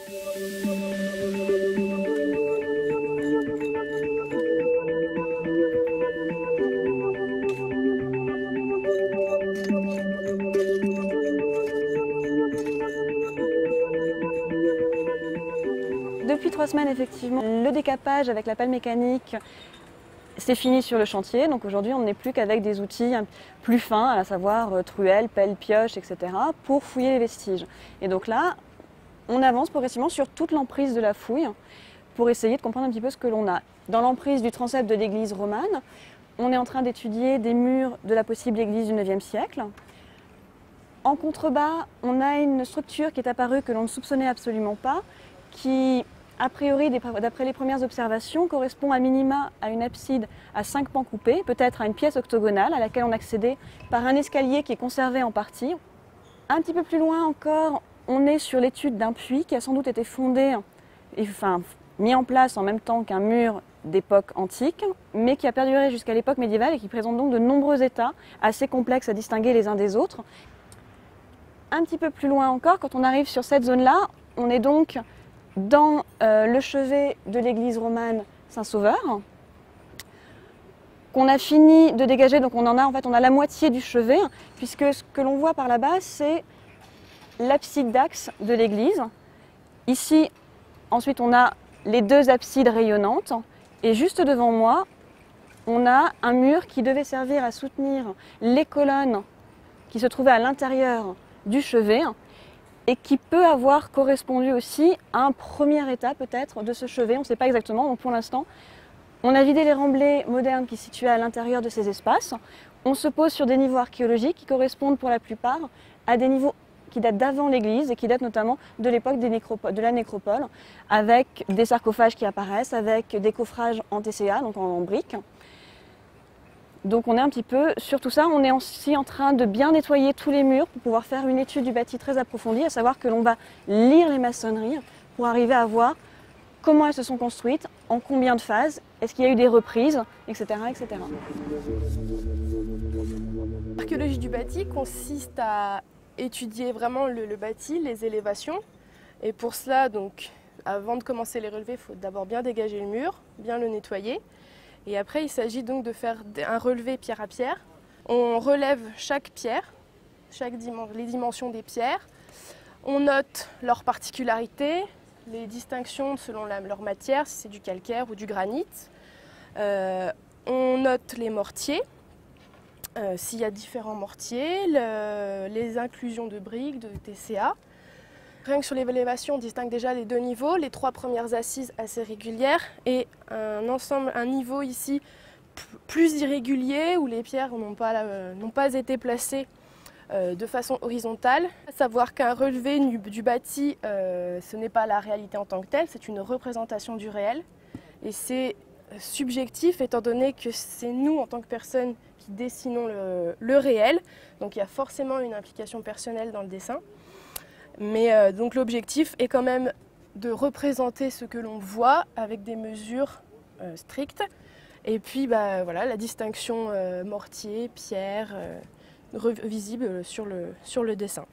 Depuis 3 semaines, effectivement, le décapage avec la pelle mécanique, c'est fini sur le chantier. Donc aujourd'hui, on n'est plus qu'avec des outils plus fins, à savoir truelle, pelle, pioche, etc., pour fouiller les vestiges. Et donc là, on avance progressivement sur toute l'emprise de la fouille pour essayer de comprendre un petit peu ce que l'on a. Dans l'emprise du transept de l'église romane, on est en train d'étudier des murs de la possible église du IXe siècle. En contrebas, on a une structure qui est apparue que l'on ne soupçonnait absolument pas, qui, a priori, d'après les premières observations, correspond à minima à une abside à 5 pans coupés, peut-être à une pièce octogonale à laquelle on accédait par un escalier qui est conservé en partie. Un petit peu plus loin encore, on est sur l'étude d'un puits qui a sans doute été fondé, mis en place en même temps qu'un mur d'époque antique, mais qui a perduré jusqu'à l'époque médiévale et qui présente donc de nombreux états assez complexes à distinguer les uns des autres. Un petit peu plus loin encore, quand on arrive sur cette zone-là, on est donc dans le chevet de l'église romane Saint-Sauveur, qu'on a fini de dégager. Donc on a la moitié du chevet, puisque ce que l'on voit par là-bas, c'est l'abside d'axe de l'église. Ici, ensuite, on a les 2 absides rayonnantes, et juste devant moi, on a un mur qui devait servir à soutenir les colonnes qui se trouvaient à l'intérieur du chevet, et qui peut avoir correspondu aussi à un premier état peut-être de ce chevet, on ne sait pas exactement. Donc pour l'instant, on a vidé les remblais modernes qui se situaient à l'intérieur de ces espaces. On se pose sur des niveaux archéologiques qui correspondent pour la plupart à des niveaux qui datent d'avant l'église et qui datent notamment de l'époque de la nécropole, avec des sarcophages qui apparaissent, avec des coffrages en TCA, donc en briques. Donc on est un petit peu sur tout ça. On est aussi en train de bien nettoyer tous les murs pour pouvoir faire une étude du bâti très approfondie, à savoir que l'on va lire les maçonneries pour arriver à voir comment elles se sont construites, en combien de phases, est-ce qu'il y a eu des reprises, etc., etc. L'archéologie du bâti consiste à étudier vraiment le bâti, les élévations. Et pour cela, donc, avant de commencer les relevés, il faut d'abord bien dégager le mur, bien le nettoyer. Et après, il s'agit donc de faire un relevé pierre à pierre. On relève chaque pierre, les dimensions des pierres. On note leurs particularités, les distinctions selon leur matière, si c'est du calcaire ou du granit. On note les mortiers, s'il y a différents mortiers, les inclusions de briques, de TCA. Rien que sur l'élévation, on distingue déjà les 2 niveaux, les 3 premières assises assez régulières et un niveau ici plus irrégulier où les pierres n'ont pas été placées de façon horizontale. À savoir qu'un relevé du bâti, ce n'est pas la réalité en tant que telle, c'est une représentation du réel. Et c'est subjectif étant donné que c'est nous en tant que personnes qui dessinons le réel. Donc il y a forcément une implication personnelle dans le dessin. Mais donc l'objectif est quand même de représenter ce que l'on voit avec des mesures strictes. Et puis voilà, la distinction mortier, pierre, visible sur le dessin.